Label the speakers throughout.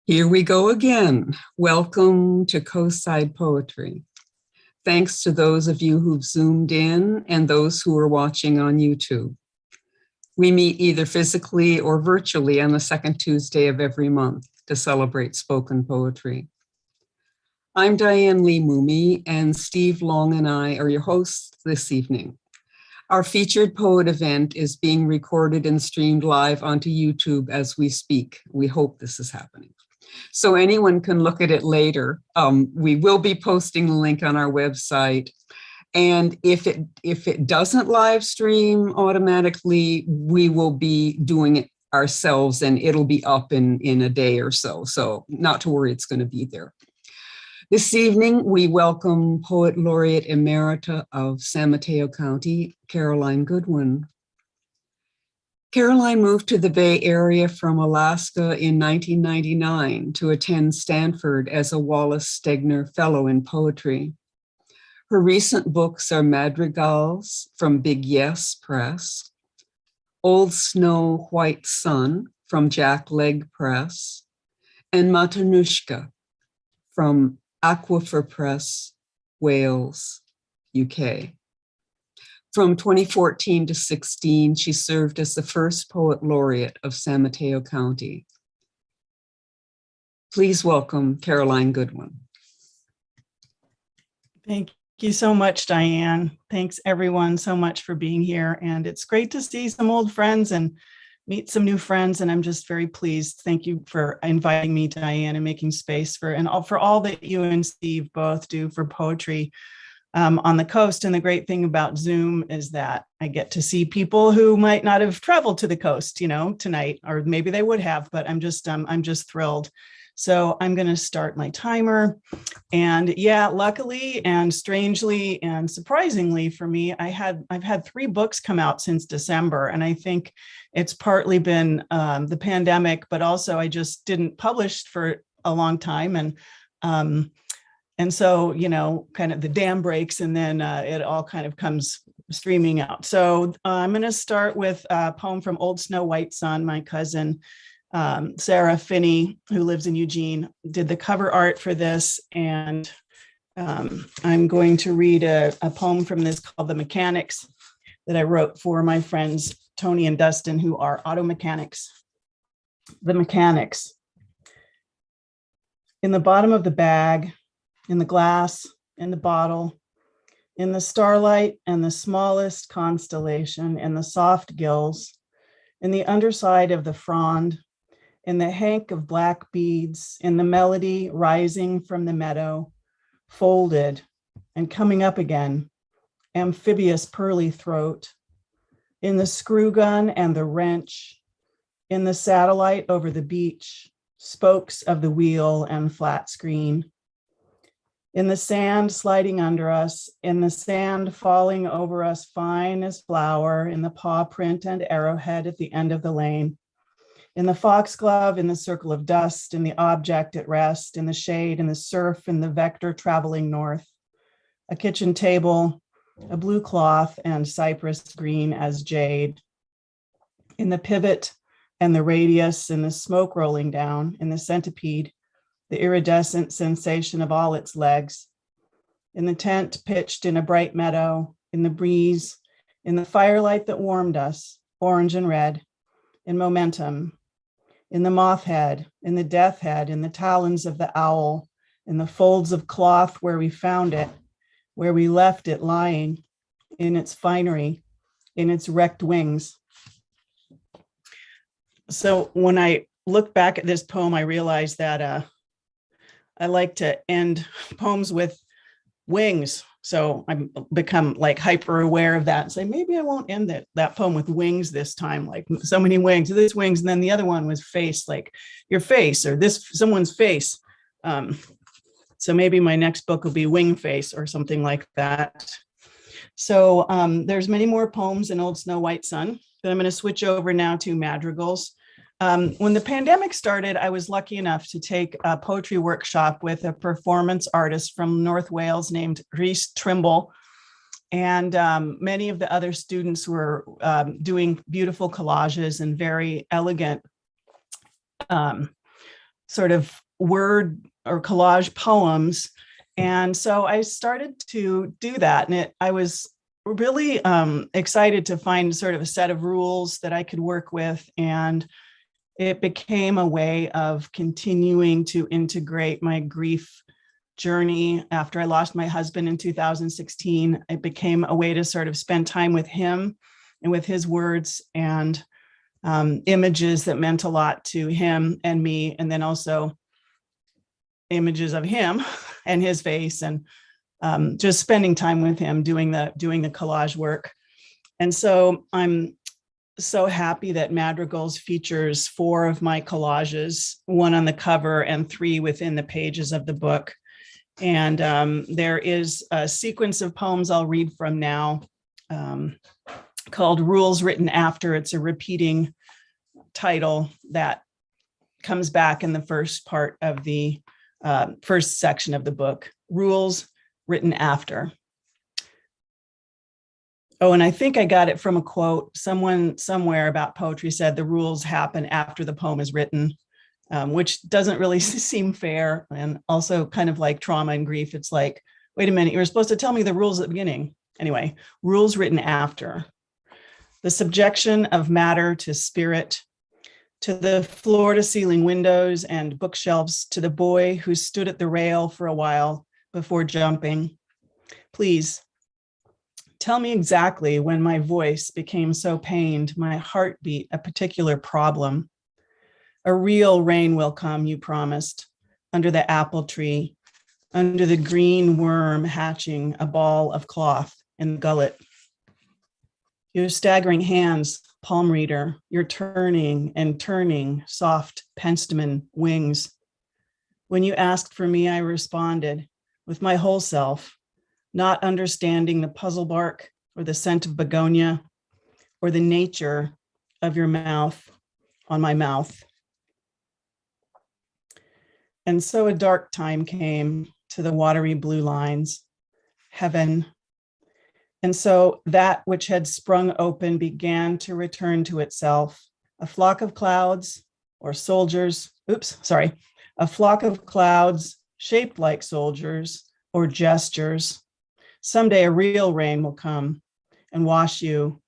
Speaker 1: Here we go again. Welcome to Coastside Poetry. Thanks to those of you who've zoomed in and those who are watching on YouTube. We meet either physically or virtually on the second Tuesday of every month to celebrate spoken poetry. I'm Diane Lee Moomey, and Steve Long and I are your hosts this evening. Our featured poet event is being recorded and streamed live onto YouTube as we speak. We hope this is happening, so anyone can look at it later. We will be posting the link on our website. And if it doesn't live stream automatically, we will be doing it ourselves and it'll be up in a day or so. So not to worry, it's going to be there. This evening, we welcome Poet Laureate Emerita of San Mateo County, Caroline Goodwin. Caroline moved to the Bay Area from Alaska in 1999 to attend Stanford as a Wallace Stegner Fellow in poetry. Her recent books are Madrigals from Big Yes Press, Old Snow, White Sun from JackLeg Press, and Matanuska from Aquifer Press, Wales, UK. From 2014 to 16, she served as the first Poet Laureate of San Mateo County. Please welcome Caroline Goodwin.
Speaker 2: Thank you so much, Diane. Thanks everyone so much for being here. And it's great to see some old friends and meet some new friends. And I'm just very pleased. Thank you for inviting me, Diane, and making space for all that you and Steve both do for poetry on the coast. And the great thing about Zoom is that I get to see people who might not have traveled to the coast, tonight, or maybe they would have, but I'm just thrilled. So I'm going to start my timer. And yeah, luckily and strangely and surprisingly for me, I've had 3 books come out since December. And I think it's partly been the pandemic, but also I just didn't publish for a long time. And so, kind of the dam breaks and then it all kind of comes streaming out. So I'm going to start with a poem from Old Snow, White Sun. My cousin, Sarah Finney, who lives in Eugene, did the cover art for this. And I'm going to read a poem from this called The Mechanics that I wrote for my friends, Tony and Dustin, who are auto mechanics. The Mechanics. In the bottom of the bag, in the glass, in the bottle, in the starlight and the smallest constellation, in the soft gills, in the underside of the frond, in the hank of black beads, in the melody rising from the meadow, folded and coming up again, amphibious pearly throat, in the screw gun and the wrench, in the satellite over the beach, spokes of the wheel and flat screen, in the sand sliding under us, in the sand falling over us fine as flour, in the paw print and arrowhead at the end of the lane, in the foxglove, in the circle of dust, in the object at rest, in the shade, in the surf, in the vector traveling north, a kitchen table, a blue cloth and cypress green as jade, in the pivot and the radius, in the smoke rolling down, in the centipede, the iridescent sensation of all its legs, in the tent pitched in a bright meadow, in the breeze, in the firelight that warmed us, orange and red, in momentum, in the moth head, in the death head, in the talons of the owl, in the folds of cloth where we found it, where we left it lying, in its finery, in its wrecked wings. So when I look back at this poem, I realized that I like to end poems with wings. So I've become like hyper aware of that and say, maybe I won't end that poem with wings this time, like so many wings, this wings. And then the other one was face, like your face or this someone's face. So maybe my next book will be Wing Face or something like that. So there's many more poems in Old Snow, White Sun, but I'm going to switch over now to Madrigals. When the pandemic started, I was lucky enough to take a poetry workshop with a performance artist from North Wales named Rhys Trimble. And many of the other students were doing beautiful collages and very elegant sort of word or collage poems. And so I started to do that. And I was really excited to find sort of a set of rules that I could work with. And it became a way of continuing to integrate my grief journey after I lost my husband in 2016. It became a way to sort of spend time with him and with his words and images that meant a lot to him and me, and then also images of him and his face, and just spending time with him doing the collage work. And so I'm so happy that Madrigals features 4 of my collages, 1 on the cover and 3 within the pages of the book. And there is a sequence of poems I'll read from now called Rules Written After. It's a repeating title that comes back in the first part of the first section of the book, Rules Written After. Oh, and I think I got it from a quote. Someone somewhere about poetry said the rules happen after the poem is written, which doesn't really seem fair. And also kind of like trauma and grief. It's like, wait a minute, you were supposed to tell me the rules at the beginning. Anyway, rules written after. The subjection of matter to spirit, to the floor to ceiling windows and bookshelves, to the boy who stood at the rail for a while before jumping. Please, tell me exactly when my voice became so pained, my heartbeat a particular problem. A real rain will come, you promised, under the apple tree, under the green worm hatching a ball of cloth in the gullet. Your staggering hands, palm reader, your turning and turning soft penstemon wings. When you asked for me, I responded with my whole self, not understanding the puzzle bark or the scent of begonia or the nature of your mouth on my mouth. And so a dark time came to the watery blue lines, heaven. And so that which had sprung open began to return to itself, a flock of clouds or soldiers, a flock of clouds shaped like soldiers or gestures. Someday a real rain will come and wash you,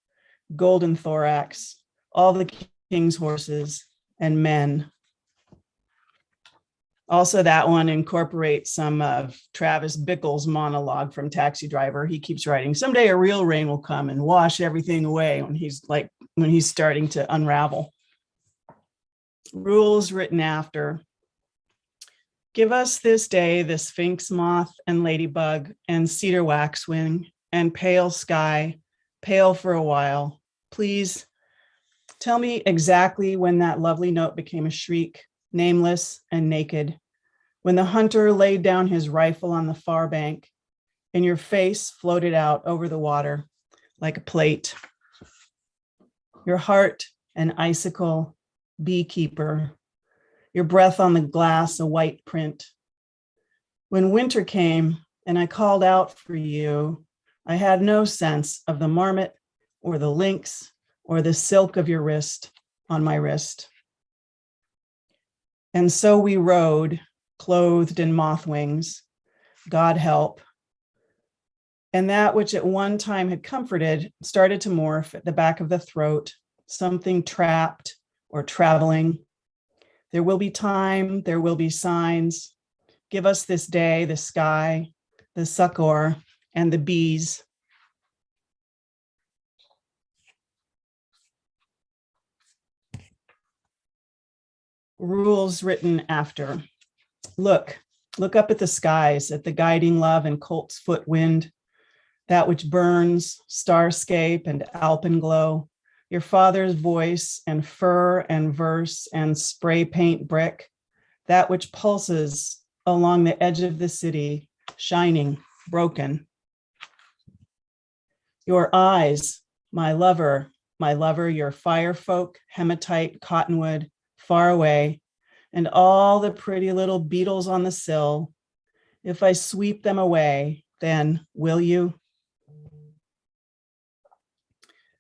Speaker 2: golden thorax, all the king's horses and men. Also, that one incorporates some of Travis Bickle's monologue from Taxi Driver. He keeps writing, someday a real rain will come and wash everything away when he's starting to unravel. Rules written after. Give us this day the sphinx moth and ladybug and cedar waxwing and pale sky, pale for a while. Please tell me exactly when that lovely note became a shriek, nameless and naked, when the hunter laid down his rifle on the far bank and your face floated out over the water like a plate. Your heart an icicle, beekeeper, your breath on the glass a white print. When winter came and I called out for you, I had no sense of the marmot or the lynx or the silk of your wrist on my wrist. And so we rode, clothed in moth wings, God help. And that which at one time had comforted started to morph at the back of the throat, something trapped or traveling. There will be time, there will be signs. Give us this day, the sky, the succor, and the bees. Rules written after. Look up at the skies, at the guiding love and colt's foot wind, that which burns, starscape and alpenglow, your father's voice and fur and verse and spray paint brick, that which pulses along the edge of the city, shining, broken. Your eyes, my lover, your fire folk, hematite, cottonwood, far away, and all the pretty little beetles on the sill. If I sweep them away, then will you?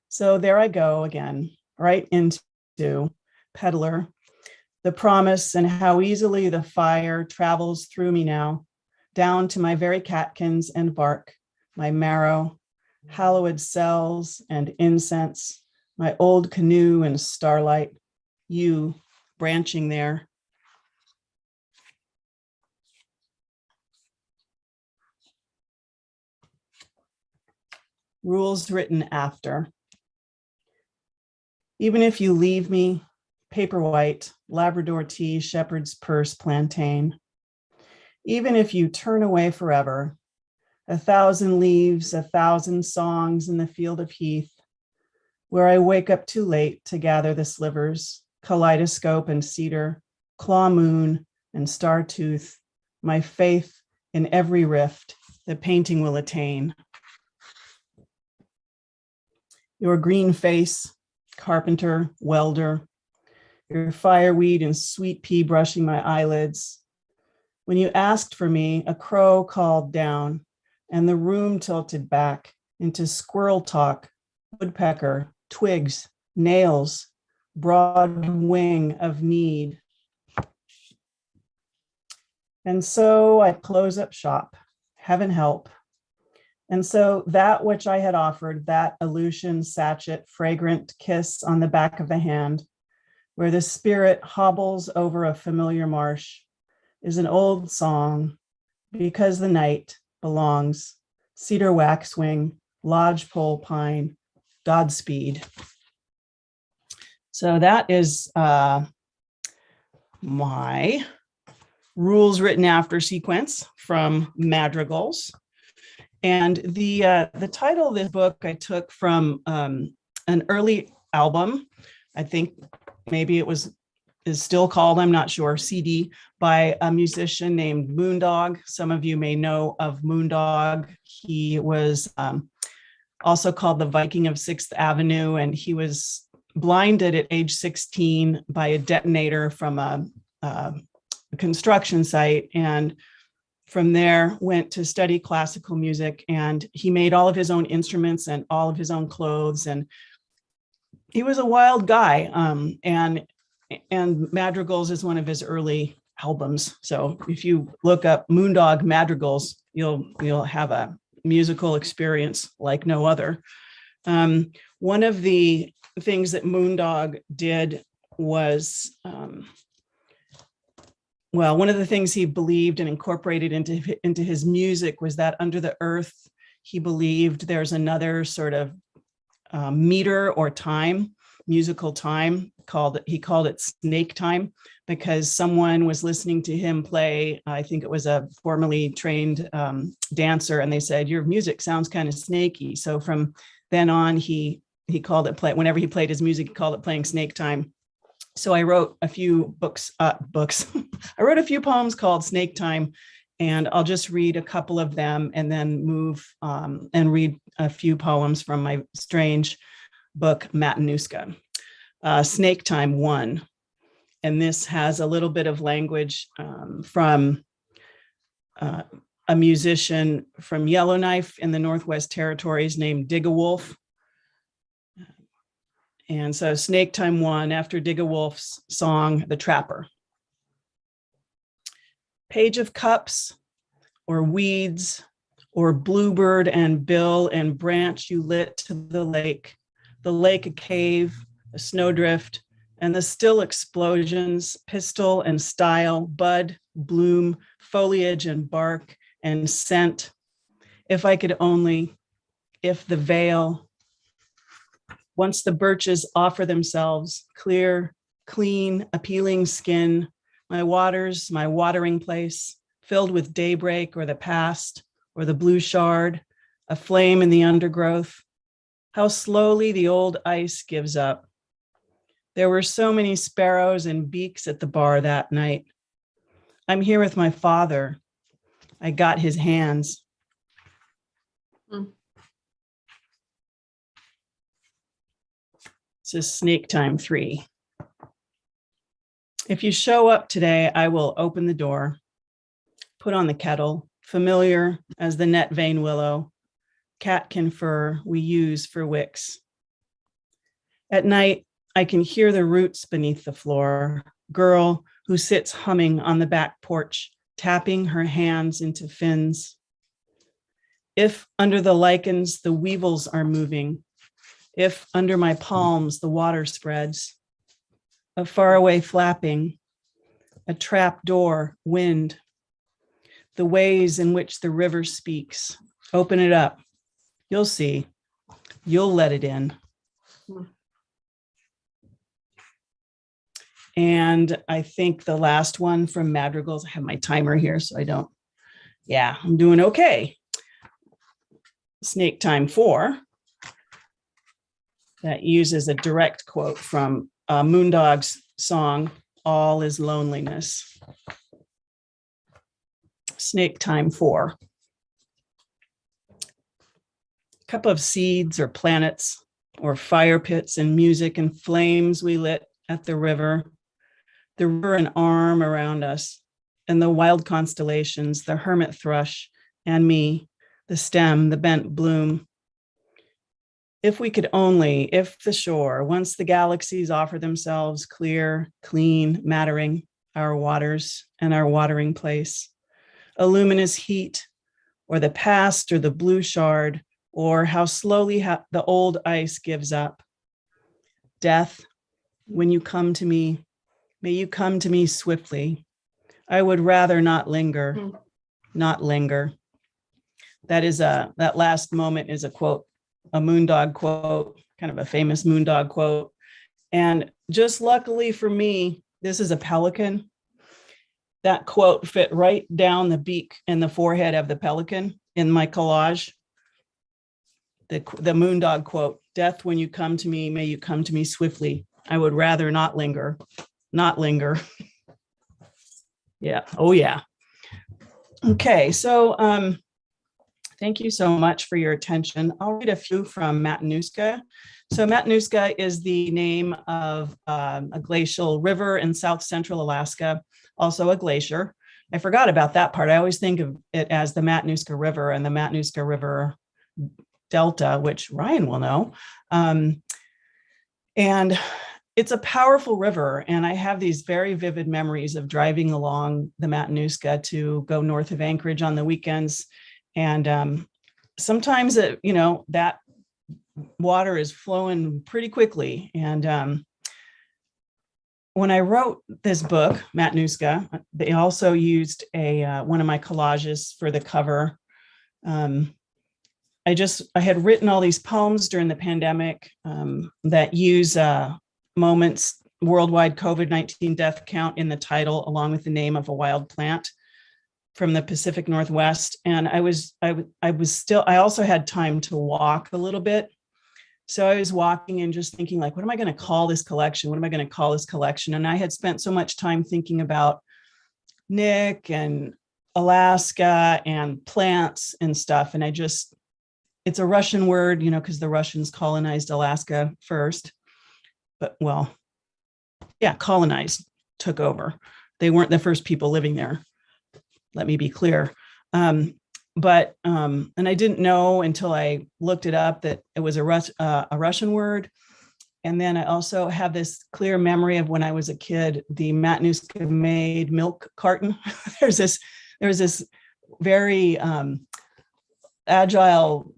Speaker 2: So there I go again, right into Peddler. the promise and how easily the fire travels through me now, down to my very catkins and bark, my marrow, hallowed cells and incense, my old canoe and starlight, you branching there. Rules written after. Even if you leave me, paper white, Labrador tea, shepherd's purse, plantain. Even if you turn away forever, 1,000 leaves, 1,000 songs in the field of heath, where I wake up too late to gather the slivers, kaleidoscope and cedar, claw moon and star tooth, my faith in every rift the painting will attain. Your green face, carpenter, welder, your fireweed and sweet pea brushing my eyelids. When you asked for me, a crow called down and the room tilted back into squirrel talk, woodpecker, twigs, nails, broad wing of need. And so I close up shop, heaven help. And so that which I had offered, that Aleutian sachet, fragrant kiss on the back of the hand, where the spirit hobbles over a familiar marsh, is an old song, because the night belongs, cedar waxwing, lodgepole pine, Godspeed. So that is my rules written after sequence from Madrigals. And the title of this book I took from an early album. I think maybe it is still called, I'm not sure, CD, by a musician named Moondog. Some of you may know of Moondog. He was also called the Viking of 6th Avenue, and he was blinded at age 16 by a detonator from a construction site, and from there went to study classical music, and he made all of his own instruments and all of his own clothes, and he was a wild guy. And Madrigals is one of his early albums. So if you look up Moondog Madrigals, you'll have a musical experience like no other. One of the things that Moondog did was, one of the things he believed and incorporated into his music was that under the earth, he believed there's another sort of meter or time, musical time, he called it snake time, because someone was listening to him play. I think it was a formerly trained dancer, and they said, your music sounds kind of snaky. So from then on, he called it whenever he played his music, he called it playing snake time. So I wrote a few books. I wrote a few poems called Snake Time, and I'll just read a couple of them and then move and read a few poems from my strange book, Matanuska. Snake Time 1. And this has a little bit of language from a musician from Yellowknife in the Northwest Territories named Dig-a-Wolf. And so Snake Time 1, after Dig-a-Wolf's song, The Trapper. Page of cups, or weeds, or bluebird and bill and branch you lit to the lake a cave, a snowdrift, and the still explosions, pistol and style, bud, bloom, foliage and bark and scent. If I could only, if the veil, once the birches offer themselves, clear, clean, appealing skin, my waters, my watering place, filled with daybreak or the past or the blue shard, a flame in the undergrowth, how slowly the old ice gives up. There were so many sparrows and beaks at the bar that night. I'm here with my father. I got his hands. This is Snake Time 3. If you show up today, I will open the door, put on the kettle, familiar as the net vein willow, catkin fur we use for wicks. At night, I can hear the roots beneath the floor, girl who sits humming on the back porch, tapping her hands into fins. If under the lichens the weevils are moving, if under my palms the water spreads, a faraway flapping, a trap door, wind, the ways in which the river speaks. Open it up. You'll see. You'll let it in. And I think the last one from Madrigals, I have my timer here, so I don't, yeah, I'm doing okay. Snake Time 4, that uses a direct quote from Moondog's song, All is Loneliness. Snake Time 4. Cup of seeds or planets or fire pits and music and flames we lit at the river an arm around us, and the wild constellations, the hermit thrush and me, the stem, the bent bloom. If we could only, if the shore, once the galaxies offer themselves clear, clean, mattering, our waters and our watering place, a luminous heat, or the past, or the blue shard, or how slowly the old ice gives up. Death, when you come to me, may you come to me swiftly. I would rather not linger, not linger. That last moment is a quote, a Moondog quote, kind of a famous Moondog quote. And just luckily for me, this is a pelican. That quote fit right down the beak and the forehead of the pelican in my collage. The Moondog quote, death, when you come to me, may you come to me swiftly. I would rather not linger, not linger. Yeah, oh yeah. Okay, so thank you so much for your attention. I'll read a few from Matanuska. So Matanuska is the name of a glacial river in South Central Alaska, also a glacier. I forgot about that part. I always think of it as the Matanuska River and the Matanuska River Delta, which Ryan will know. And it's a powerful river. And I have these very vivid memories of driving along the Matanuska to go north of Anchorage on the weekends. And sometimes, that water is flowing pretty quickly. And when I wrote this book, Matanuska, they also used one of my collages for the cover. I had written all these poems during the pandemic that use moments, worldwide COVID-19 death count in the title, along with the name of a wild plant from the Pacific Northwest. And I also had time to walk a little bit. So I was walking and just thinking, like, what am I going to call this collection? What am I going to call this collection? And I had spent so much time thinking about Nick and Alaska and plants and stuff. And it's a Russian word, because the Russians colonized Alaska first. But colonized, took over. They weren't the first people living there. Let me be clear. And I didn't know until I looked it up that it was a Russian word. And then I also have this clear memory of when I was a kid, the Matanuska made milk carton. There's this very agile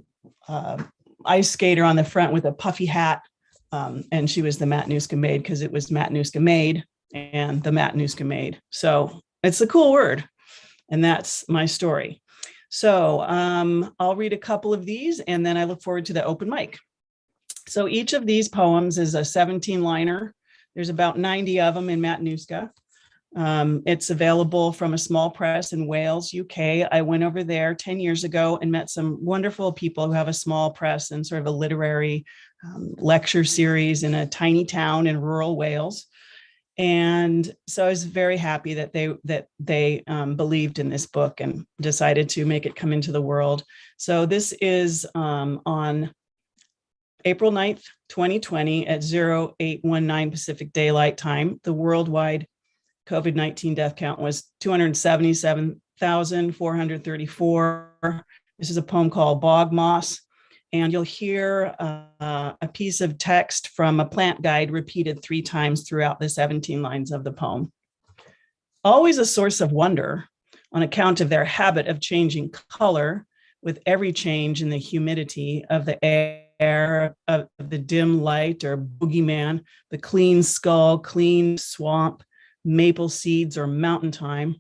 Speaker 2: ice skater on the front with a puffy hat. And she was the Matanuska maid because it was Matanuska made and the Matanuska maid. So it's a cool word. And that's my story. So I'll read a couple of these and then I look forward to the open mic. So each of these poems is a 17-liner. There's about 90 of them in Matanuska. It's available from a small press in Wales, UK. I went over there 10 years ago and met some wonderful people who have a small press and sort of a literary lecture series in a tiny town in rural Wales. And so I was very happy that they believed in this book and decided to make it come into the world. So this is on April 9th, 2020 at 0819 Pacific Daylight Time. The worldwide COVID-19 death count was 277,434. This is a poem called Bog Moss. And you'll hear a piece of text from a plant guide repeated 3 times throughout the 17 lines of the poem. Always a source of wonder on account of their habit of changing color with every change in the humidity of the air, of the dim light or boogeyman, the clean skull, clean swamp, maple seeds or mountain thyme.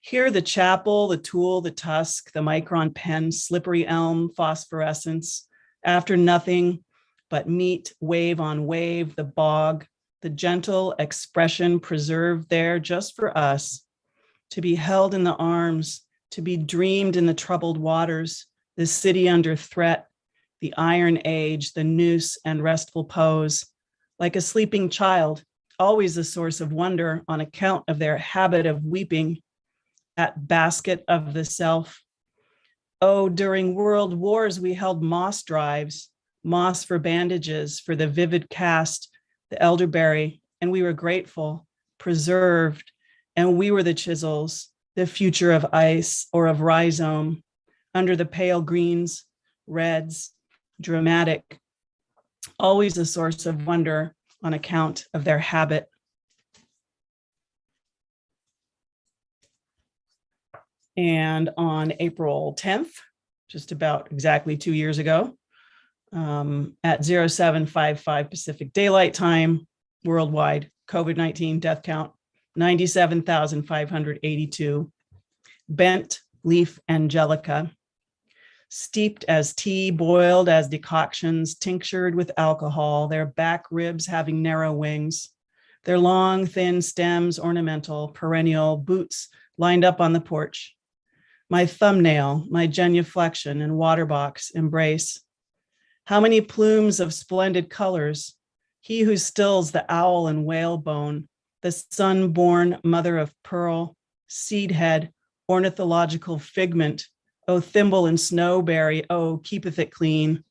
Speaker 2: Here, the chapel, the tool, the tusk, the micron pen, slippery elm, phosphorescence, after nothing but meat, wave on wave, the bog, the gentle expression preserved there just for us, to be held in the arms, to be dreamed in the troubled waters, the city under threat, the iron age, the noose and restful pose, like a sleeping child, always a source of wonder on account of their habit of weeping at basket of the self. Oh, during world wars, we held moss drives, moss for bandages, for the vivid cast, the elderberry, and we were grateful, preserved, and we were the chisels, the future of ice or of rhizome, under the pale greens, reds, dramatic, always a source of wonder on account of their habit. And on April 10th, just about exactly 2 years ago, at 0755 Pacific Daylight Time, worldwide COVID-19 death count, 97,582. Bent leaf angelica, steeped as tea, boiled as decoctions, tinctured with alcohol, their back ribs having narrow wings, their long, thin stems ornamental, perennial, boots lined up on the porch. My thumbnail, my genuflection and water box embrace. How many plumes of splendid colors, he who stills the owl and whalebone, the sun-born mother of pearl, seed head, ornithological figment, O thimble and snowberry, O keepeth it clean,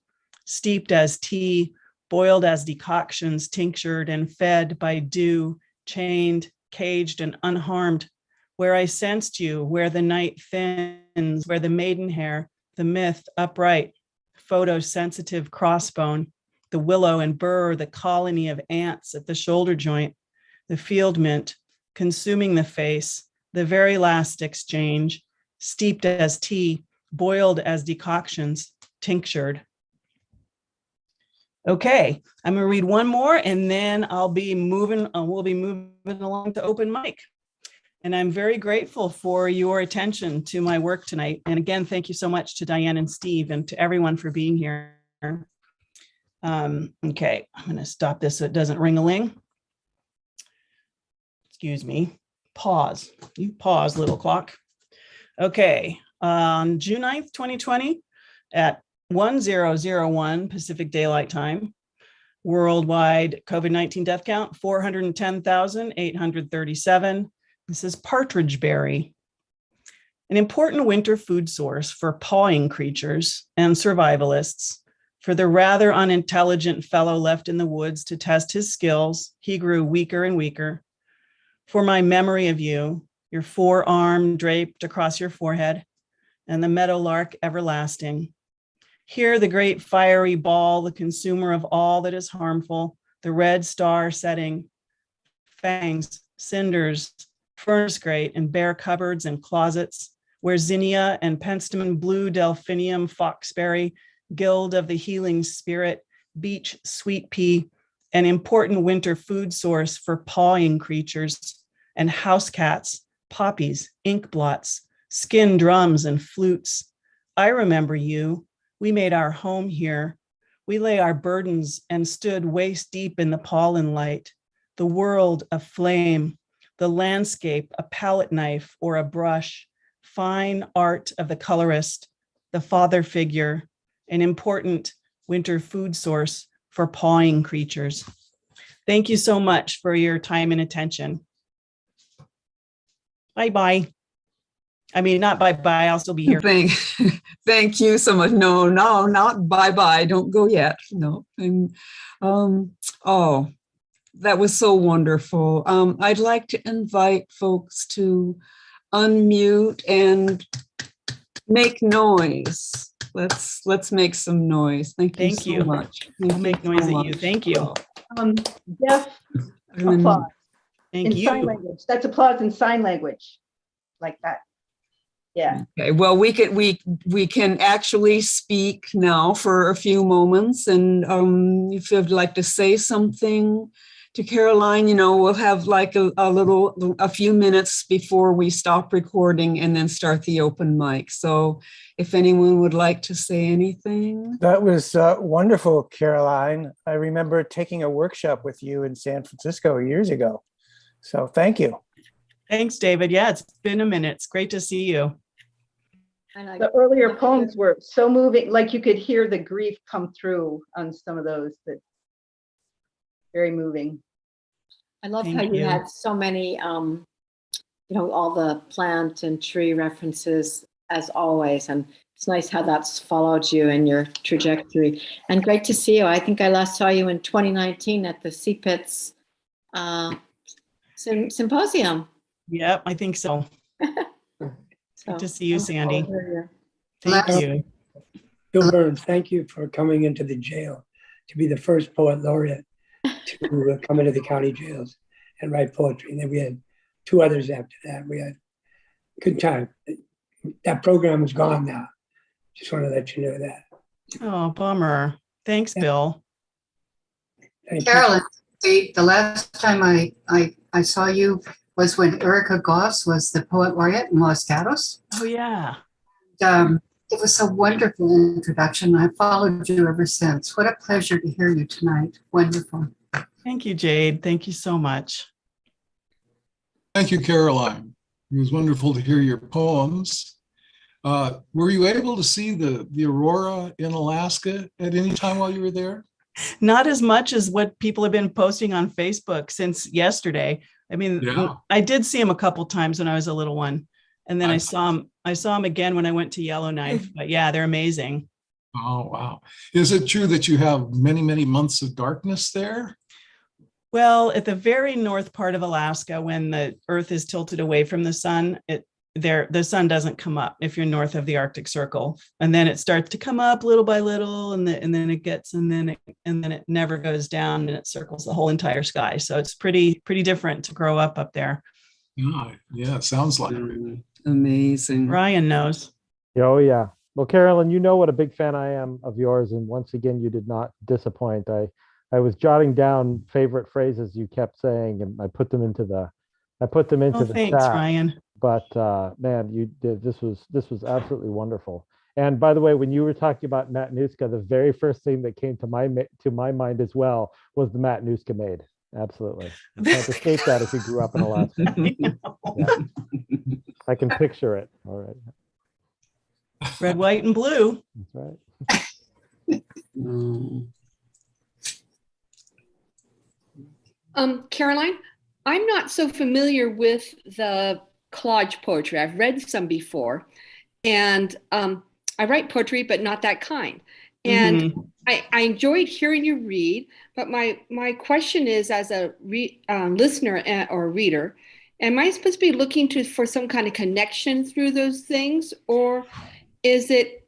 Speaker 2: steeped as tea, boiled as decoctions, tinctured and fed by dew, chained, caged and unharmed, where I sensed you, where the night thins, where the maidenhair, the myth upright, photosensitive crossbone, the willow and burr, the colony of ants at the shoulder joint, the field mint, consuming the face, the very last exchange, steeped as tea, boiled as decoctions, tinctured. Okay, I'm gonna read one more and then we'll be moving along to open mic. And I'm very grateful for your attention to my work tonight. And again, thank you so much to Diane and Steve and to everyone for being here. Okay, I'm gonna stop this so it doesn't ring-a-ling. Excuse me, pause. You pause, little clock. Okay, on June 9th, 2020 at 1001 Pacific Daylight Time, worldwide COVID-19 death count, 410,837. This is partridge berry, an important winter food source for pawing creatures and survivalists. For the rather unintelligent fellow left in the woods to test his skills, he grew weaker and weaker. For my memory of you, your forearm draped across your forehead, and the meadowlark everlasting. Here the great fiery ball, the consumer of all that is harmful, the red star setting, fangs, cinders, furnace grate, and bare cupboards and closets, where zinnia and penstemon blue delphinium foxberry, guild of the healing spirit, beech sweet pea, an important winter food source for pawing creatures, and house cats, poppies, ink blots, skin drums and flutes. I remember you. We made our home here. We lay our burdens and stood waist deep in the pollen light, the world aflame, the landscape a palette knife or a brush, fine art of the colorist, the father figure, an important winter food source for pawing creatures. Thank you so much for your time and attention. Bye-bye. I mean, not bye-bye, I'll still be here.
Speaker 1: Thank you so much. No, not bye-bye. Don't go yet. No. Oh, that was so wonderful. I'd like to invite folks to unmute and make noise. Let's make some noise. Thank you
Speaker 2: Thank
Speaker 1: so
Speaker 2: you.
Speaker 1: much.
Speaker 2: I'll
Speaker 1: Thank
Speaker 2: make
Speaker 1: you
Speaker 2: noise
Speaker 1: so
Speaker 2: at you.
Speaker 1: much.
Speaker 2: Thank you.
Speaker 3: Jeff,
Speaker 1: And then-
Speaker 3: applause
Speaker 2: Thank
Speaker 3: in
Speaker 2: you.
Speaker 3: sign language. That's applause in sign language, like that. Yeah.
Speaker 1: Okay, well, we can actually speak now for a few moments, and if you'd like to say something to Caroline, we'll have like a few minutes before we stop recording and then start the open mic. So if anyone would like to say anything.
Speaker 4: That was wonderful, Caroline. I remember taking a workshop with you in San Francisco years ago. So thank you.
Speaker 2: Thanks, David. Yeah, it's been a minute. It's great to see you.
Speaker 3: The earlier poems were so moving, like you could hear the grief come through on some of those. That very moving.
Speaker 5: I love
Speaker 2: Thank
Speaker 5: how you
Speaker 2: you.
Speaker 5: had so many, all the plant and tree references as always. And it's nice how that's followed you in your trajectory. And great to see you. I think I last saw you in 2019 at the CPITS symposium.
Speaker 2: Yep, I think so. Good to see you, Sandy. Thank you.
Speaker 6: Bill Burns, thank you for coming into the jail to be the first poet laureate to come into the county jails and write poetry. And then we had 2 others after that. We had a good time. That program is gone now. Just want to let you know that.
Speaker 2: Oh, bummer. Thanks, Bill.
Speaker 6: Thank you.
Speaker 7: Carolyn, the last time I saw you was when Erica Goss was the poet laureate in Los Gatos.
Speaker 2: Oh, yeah.
Speaker 7: It was a wonderful introduction. I've followed you ever since. What a pleasure to hear you tonight. Wonderful.
Speaker 2: Thank you, Jade. Thank you so much.
Speaker 8: Thank you, Caroline. It was wonderful to hear your poems. Were you able to see the aurora in Alaska at any time while you were there?
Speaker 2: Not as much as what people have been posting on Facebook since yesterday. I mean,
Speaker 8: Yeah.
Speaker 2: I did see him a couple times when I was a little one. And then I saw him again when I went to Yellowknife. But yeah, they're amazing.
Speaker 8: Oh, wow. Is it true that you have many, many months of darkness there?
Speaker 2: Well, at the very north part of Alaska, when the Earth is tilted away from the sun, the sun doesn't come up if you're north of the Arctic Circle, and then it starts to come up little by little, and then it never goes down, and it circles the whole entire sky. So it's pretty different to grow up there.
Speaker 8: Yeah, it sounds like it.
Speaker 1: Amazing.
Speaker 2: Ryan knows.
Speaker 9: Oh, yeah. Well, Carolyn, you know what a big fan I am of yours. And once again, you did not disappoint. I was jotting down favorite phrases you kept saying, and I put them into the
Speaker 2: Thanks,
Speaker 9: chat.
Speaker 2: Ryan.
Speaker 9: But man, you did. This was absolutely wonderful. And by the way, when you were talking about Matanuska, the very first thing that came to my mind as well was the Matanuska Maid. Absolutely. You can't escape that if you grew up in Alaska. Yeah. I can picture it. All right.
Speaker 2: Red, white, and blue.
Speaker 9: That's right.
Speaker 10: Caroline, I'm not so familiar with the collage poetry. I've read some before, and I write poetry, but not that kind. And I enjoyed hearing you read, but my question is, as a listener or reader, am I supposed to be looking for some kind of connection through those things, or is it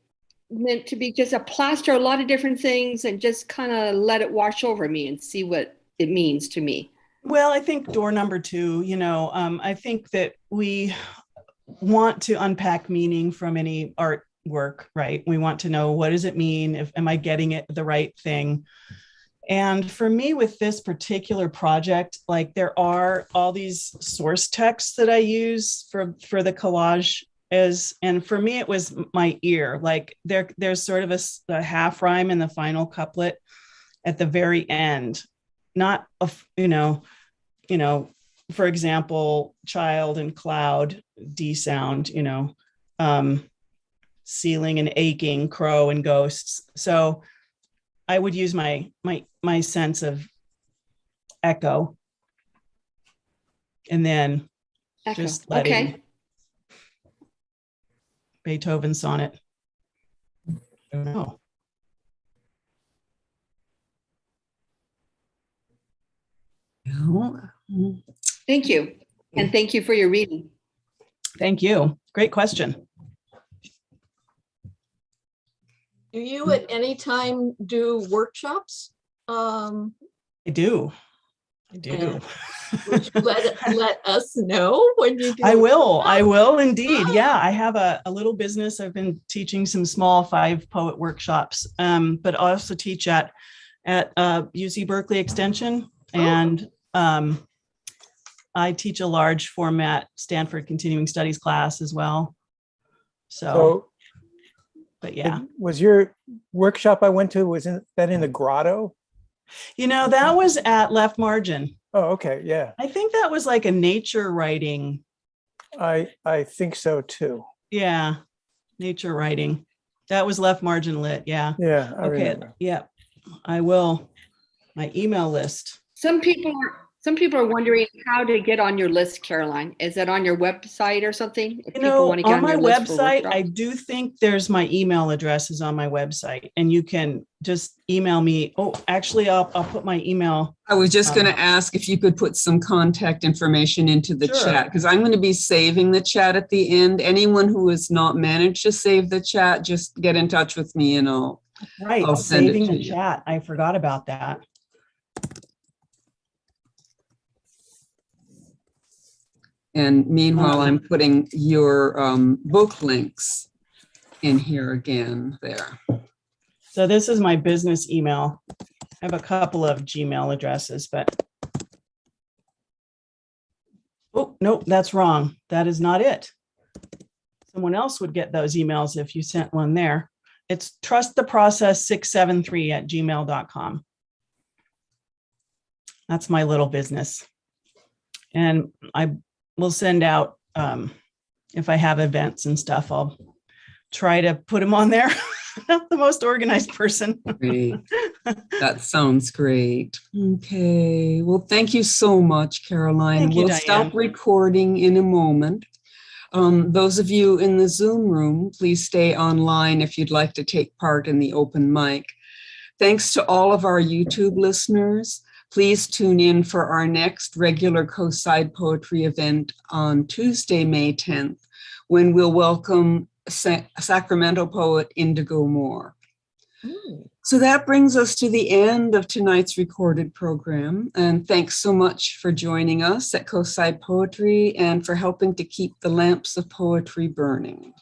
Speaker 10: meant to be just a plaster a lot of different things and just kind of let it wash over me and see what it means to me?
Speaker 2: Well, I think door number 2, I think that we want to unpack meaning from any artwork, right? We want to know, what does it mean? Am I getting it the right thing? And for me, with this particular project, like, there are all these source texts that I use for the collage. And for me, it was my ear. Like, there's sort of a half rhyme in the final couplet at the very end. Not for example, child and cloud, D sound, ceiling and aching, crow and ghosts. So I would use my sense of echo, and then just letting Beethoven sonnet. I don't know.
Speaker 10: Thank you. And thank you for your reading.
Speaker 2: Thank you. Great question.
Speaker 11: Do you at any time do workshops?
Speaker 2: I do. I do.
Speaker 11: And would you let us know when you do?
Speaker 2: I will indeed. Yeah, I have a little business. I've been teaching some small 5 poet workshops, but I also teach at UC Berkeley Extension, and I teach a large format Stanford Continuing Studies class as well. So but yeah.
Speaker 4: Was your workshop I went to, that in the grotto?
Speaker 2: You know, that was at Left Margin.
Speaker 4: Oh, okay. Yeah.
Speaker 2: I think that was like a nature writing.
Speaker 4: I think so too.
Speaker 2: Yeah. Nature writing. That was Left Margin Lit. Yeah.
Speaker 4: Yeah. I
Speaker 2: Okay.
Speaker 4: remember.
Speaker 2: Yeah. I will. My email list.
Speaker 10: Some people are wondering how to get on your list, Caroline. Is it on your website or something? If
Speaker 2: You know,
Speaker 10: want to get
Speaker 2: on my
Speaker 10: your list for
Speaker 2: website, I
Speaker 10: workshops?
Speaker 2: do think there's my email address is on my website, and you can just email me. Oh, actually, I'll put my email.
Speaker 1: I was just going to ask if you could put some contact information into the
Speaker 2: Sure.
Speaker 1: chat, because I'm going to be saving the chat at the end. Anyone who has not managed to save the chat, just get in touch with me and I'll send it
Speaker 2: Saving
Speaker 1: to
Speaker 2: the
Speaker 1: you.
Speaker 2: chat. I forgot about that.
Speaker 1: And meanwhile, I'm putting your book links in here again there.
Speaker 2: So this is my business email. I have a couple of Gmail addresses, but oh, nope, that's wrong. That is not it. Someone else would get those emails if you sent one there. It's trusttheprocess673@gmail.com. That's my little business. And I will send out, if I have events and stuff, I'll try to put them on there. Not the most organized person.
Speaker 1: Great. That sounds great. Okay. Well, thank you so much, Caroline.
Speaker 2: Thank you,
Speaker 1: We'll
Speaker 2: Diane.
Speaker 1: stop recording in a moment. Those of you in the Zoom room, please stay online if you'd like to take part in the open mic. Thanks to all of our YouTube listeners. Please tune in for our next regular Coastside Poetry event on Tuesday, May 10th, when we'll welcome Sacramento poet Indigo Moore. So that brings us to the end of tonight's recorded program. And thanks so much for joining us at Coastside Poetry and for helping to keep the lamps of poetry burning.